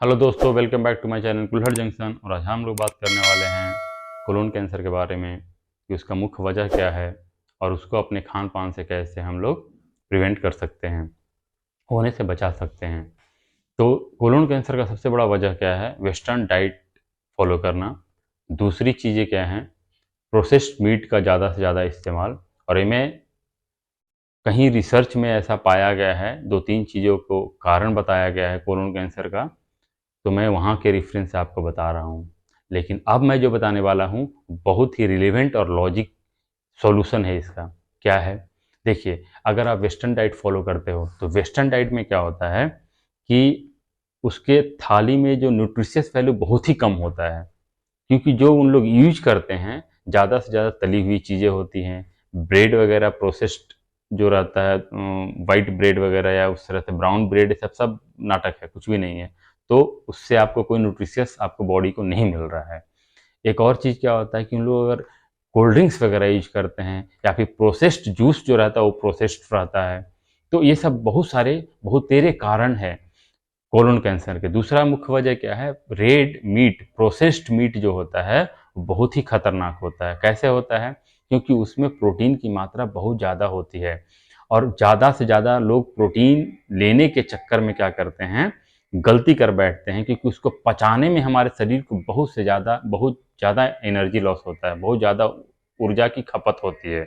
Hello दोस्तों, welcome back to my channel Kulhad Junction. और आज हम लोग बात करने वाले हैं कोलोन कैंसर के बारे में कि उसका मुख्य वजह क्या है और उसको अपने खान पान से कैसे हम लोग प्रिवेंट कर सकते हैं, होने से बचा सकते हैं। तो कोलोन कैंसर का सबसे बड़ा वजह क्या है? वेस्टर्न डाइट फॉलो करना। दूसरी चीज़ें क्या हैं? प्रोसेस्ड मीट का ज़्यादा से ज़्यादा इस्तेमाल। और इनमें कहीं रिसर्च में ऐसा पाया गया है, दो तीन चीज़ों को कारण बताया गया है कोलोन कैंसर का, तो मैं वहाँ के रेफरेंस से आपको बता रहा हूँ। लेकिन अब मैं जो बताने वाला हूँ बहुत ही रिलेवेंट और लॉजिक सॉल्यूशन है इसका। क्या है? देखिए, अगर आप वेस्टर्न डाइट फॉलो करते हो तो वेस्टर्न डाइट में क्या होता है कि उसके थाली में जो न्यूट्रिशियस वैल्यू बहुत ही कम होता है, क्योंकि जो उन लोग यूज करते हैं ज़्यादा से ज़्यादा तली हुई चीज़ें होती हैं, ब्रेड वगैरह प्रोसेस्ड जो रहता है, वाइट ब्रेड वगैरह या उस तरह से ब्राउन ब्रेड, सब सब नाटक है, कुछ भी नहीं है। तो उससे आपको कोई न्यूट्रिशियस आपको बॉडी को नहीं मिल रहा है। एक और चीज़ क्या होता है कि उन लोग अगर कोल्ड ड्रिंक्स वगैरह यूज करते हैं या फिर प्रोसेस्ड जूस जो रहता है वो प्रोसेस्ड रहता है। तो ये सब बहुत सारे बहुत तेरे कारण है कोलोन कैंसर के। दूसरा मुख्य वजह क्या है? रेड मीट, प्रोसेस्ड मीट जो होता है वो बहुत ही खतरनाक होता है। कैसे होता है? क्योंकि उसमें प्रोटीन की मात्रा बहुत ज़्यादा होती है और ज़्यादा से ज़्यादा लोग प्रोटीन लेने के चक्कर में क्या करते हैं, गलती कर बैठते हैं, क्योंकि उसको पचाने में हमारे शरीर को बहुत ज़्यादा एनर्जी लॉस होता है, बहुत ज़्यादा ऊर्जा की खपत होती है।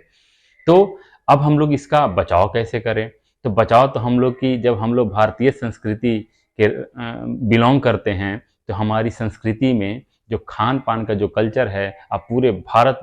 तो अब हम लोग इसका बचाव कैसे करें? तो बचाव तो हम लोग की, जब हम लोग भारतीय संस्कृति के बिलोंग करते हैं, तो हमारी संस्कृति में जो खान पान का जो कल्चर है, आप पूरे भारत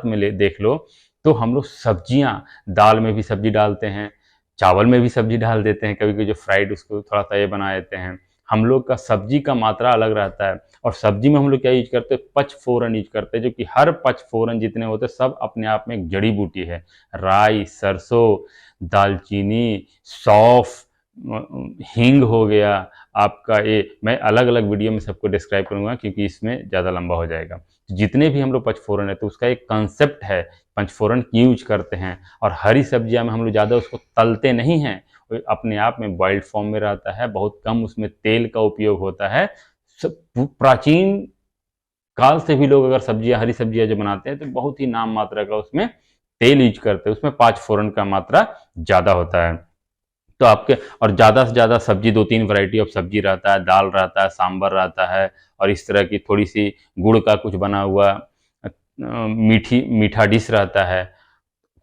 में देख लो, तो हम लोग सब्जियां, दाल में भी सब्जी डालते हैं, चावल में भी सब्जी डाल देते हैं, कभी कभी जो फ्राइड उसको थोड़ा सा ये बना देते हैं। हम लोग का सब्जी का मात्रा अलग रहता है। और सब्जी में हम लोग क्या यूज करते हैं? पचफोरन यूज करते हैं, जो कि हर पचफोरन जितने होते हैं सब अपने आप में एक जड़ी बूटी है। राई, सरसों, दालचीनी, सौंफ, हींग हो गया आपका। ये मैं अलग अलग वीडियो में सबको डिस्क्राइब करूंगा क्योंकि इसमें ज़्यादा लंबा हो जाएगा। तो जितने भी हम लोग पचफोरन है तो उसका एक कंसेप्ट है, पंचफोरन क्यों यूज करते हैं। और हरी सब्जियां में हम लोग ज़्यादा उसको तलते नहीं हैं, वो अपने आप में बॉइल्ड फॉर्म में रहता है, बहुत कम उसमें तेल का उपयोग होता है। प्राचीन काल से भी लोग अगर सब्जियां, हरी सब्जियां जो बनाते हैं तो बहुत ही नाम मात्रा का उसमें तेल यूज करते हैं, उसमें 5 फोरन का मात्रा ज़्यादा होता है। तो आपके, और ज़्यादा से ज़्यादा सब्जी, दो तीन वैरायटी ऑफ सब्जी रहता है, दाल रहता है, सांभर रहता है, और इस तरह की थोड़ी सी गुड़ का कुछ बना हुआ मीठा डिश रहता है,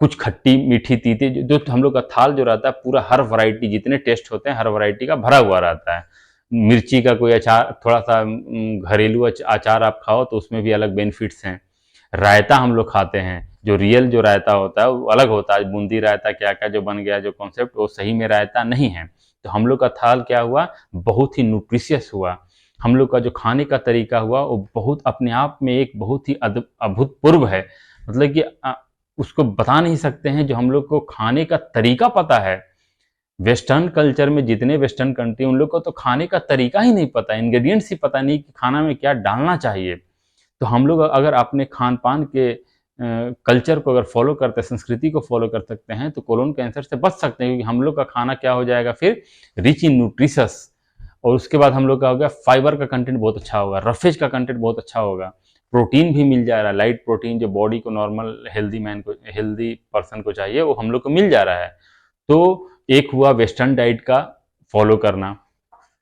कुछ खट्टी मीठी तीती, जो हम लोग का थाल जो रहता है पूरा हर वैरायटी, जितने टेस्ट होते हैं हर वैरायटी का भरा हुआ रहता है। मिर्ची का कोई अचार, थोड़ा सा घरेलू अचार आप खाओ तो उसमें भी अलग बेनिफिट्स हैं। रायता हम लोग खाते हैं, जो रियल जो रायता होता है वो अलग होता है। बूंदी रायता क्या क्या जो बन गया जो कॉन्सेप्ट, वो सही में रायता नहीं है। तो हम लोग का थाल क्या हुआ? बहुत ही न्यूट्रिशियस हुआ। हम लोग का जो खाने का तरीका हुआ वो बहुत अपने आप में एक बहुत ही अभूतपूर्व है। मतलब कि उसको बता नहीं सकते हैं। जो हम लोग को खाने का तरीका पता है, वेस्टर्न कल्चर में जितने वेस्टर्न कंट्री, उन लोग को तो खाने का तरीका ही नहीं पता, इंग्रेडिएंट्स ही पता नहीं कि खाना में क्या डालना चाहिए। तो हम लोग अगर अपने खान पान के कल्चर को अगर फॉलो करते हैं, संस्कृति को फॉलो कर सकते हैं, तो कोलोन कैंसर से बच सकते हैं। क्योंकि हम लोग का खाना क्या हो जाएगा फिर? Rich in nutritious. और उसके बाद हम लोग का हो गया, फाइबर का कंटेंट बहुत अच्छा होगा, रफेज का कंटेंट बहुत अच्छा होगा, प्रोटीन भी मिल जा रहा है, लाइट प्रोटीन जो बॉडी को, नॉर्मल हेल्दी मैन को, हेल्दी पर्सन को चाहिए, वो हम लोग को मिल जा रहा है। तो एक हुआ वेस्टर्न डाइट का फॉलो करना।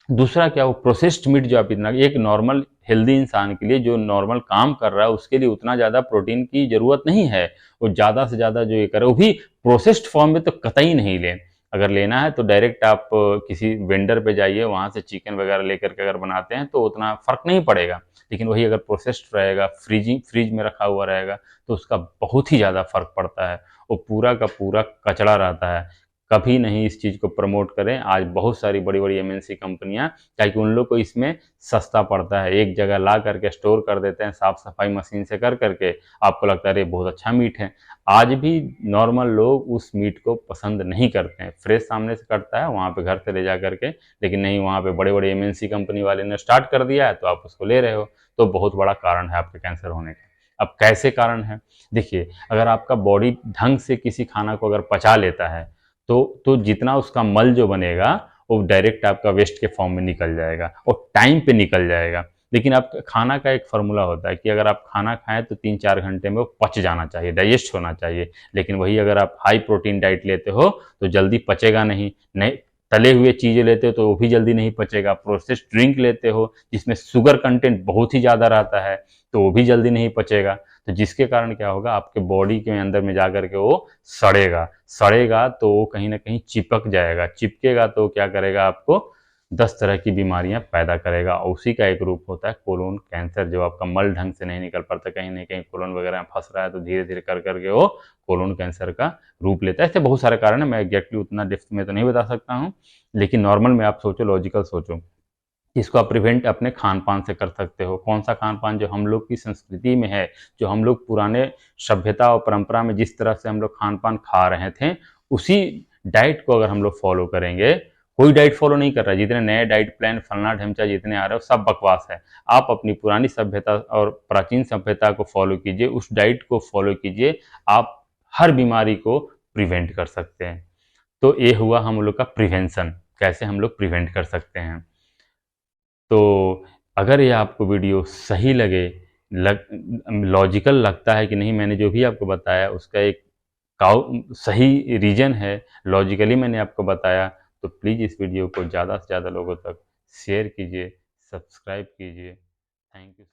दूसरा क्या, वो प्रोसेस्ड मीट जो आप इतना, एक नॉर्मल हेल्दी इंसान के लिए जो नॉर्मल काम कर रहा है उसके लिए उतना ज़्यादा प्रोटीन की ज़रूरत नहीं है। वो ज़्यादा से ज़्यादा जो ये करे वो भी प्रोसेस्ड फॉर्म में तो कतई नहीं लें। अगर लेना है तो डायरेक्ट आप किसी वेंडर पे जाइए, वहाँ से चिकन वगैरह लेकर के अगर बनाते हैं तो उतना फ़र्क नहीं पड़ेगा। लेकिन वही अगर प्रोसेस्ड रहेगा, फ्रिज में रखा हुआ रहेगा, तो उसका बहुत ही ज़्यादा फ़र्क पड़ता है। वो पूरा का पूरा कचड़ा रहता है। कभी नहीं इस चीज़ को प्रमोट करें। आज बहुत सारी बड़ी बड़ी एमएनसी कंपनियां, ताकि उन लोग को इसमें सस्ता पड़ता है, एक जगह ला करके स्टोर कर देते हैं, साफ सफाई मशीन से कर करके, आपको लगता है अरे बहुत अच्छा मीट है। आज भी नॉर्मल लोग उस मीट को पसंद नहीं करते हैं। फ्रेश सामने से कटता है, वहाँ पे घर से ले जा करके, लेकिन नहीं, वहाँ पे बड़े बड़े एमएनसी कंपनी वाले ने स्टार्ट कर दिया है तो आप उसको ले रहे हो। तो बहुत बड़ा कारण है आपके कैंसर होने का। अब कैसे कारण है? देखिए, अगर आपका बॉडी ढंग से किसी खाना को अगर पचा लेता है तो जितना उसका मल जो बनेगा वो डायरेक्ट आपका वेस्ट के फॉर्म में निकल जाएगा और टाइम पे निकल जाएगा। लेकिन आप खाना का एक फार्मूला होता है कि अगर आप खाना खाएं तो 3-4 घंटे में वो पच जाना चाहिए, डाइजेस्ट होना चाहिए। लेकिन वही अगर आप हाई प्रोटीन डाइट लेते हो तो जल्दी पचेगा नहीं। तले हुए चीज़ें लेते हो तो वो भी जल्दी नहीं पचेगा। प्रोसेस्ड ड्रिंक लेते हो जिसमें शुगर कंटेंट बहुत ही ज़्यादा रहता है तो वो भी जल्दी नहीं पचेगा। तो जिसके कारण क्या होगा, आपके बॉडी के अंदर में जा कर के वो सड़ेगा तो वो कहीं ना कहीं चिपक जाएगा। चिपकेगा तो क्या करेगा, आपको 10 तरह की बीमारियां पैदा करेगा। और उसी का एक रूप होता है कोलोन कैंसर। जो आपका मल ढंग से नहीं निकल पाता, कहीं ना कहीं कोलोन वगैरह में फंस रहा है, तो धीरे धीरे कर करके वो कोलोन कैंसर का रूप लेता है। ऐसे बहुत सारे कारण है, मैं एग्जैक्टली उतना डेप्थ में तो नहीं बता सकता हूँ, लेकिन नॉर्मल में आप सोचो, लॉजिकल सोचो। इसको आप प्रिवेंट अपने खान पान से कर सकते हो। कौन सा खान पान? जो हम लोग की संस्कृति में है, जो हम लोग पुराने सभ्यता और परंपरा में जिस तरह से हम लोग खान पान खा रहे थे, उसी डाइट को अगर हम लोग फॉलो करेंगे। कोई डाइट फॉलो नहीं कर रहा है, जितने नए डाइट प्लान फलना ढमचा जितने आ रहे हो सब बकवास है। आप अपनी पुरानी सभ्यता और प्राचीन सभ्यता को फॉलो कीजिए, उस डाइट को फॉलो कीजिए, आप हर बीमारी को प्रिवेंट कर सकते हैं। तो ये हुआ हम लोग का प्रिवेंशन, कैसे हम लोग प्रिवेंट कर सकते हैं। तो अगर ये आपको वीडियो सही लगे, लॉजिकल लगता है कि नहीं, मैंने जो भी आपको बताया उसका एक सही रीजन है, लॉजिकली मैंने आपको बताया, तो प्लीज़ इस वीडियो को ज़्यादा से ज़्यादा लोगों तक शेयर कीजिए, सब्सक्राइब कीजिए। Thank you.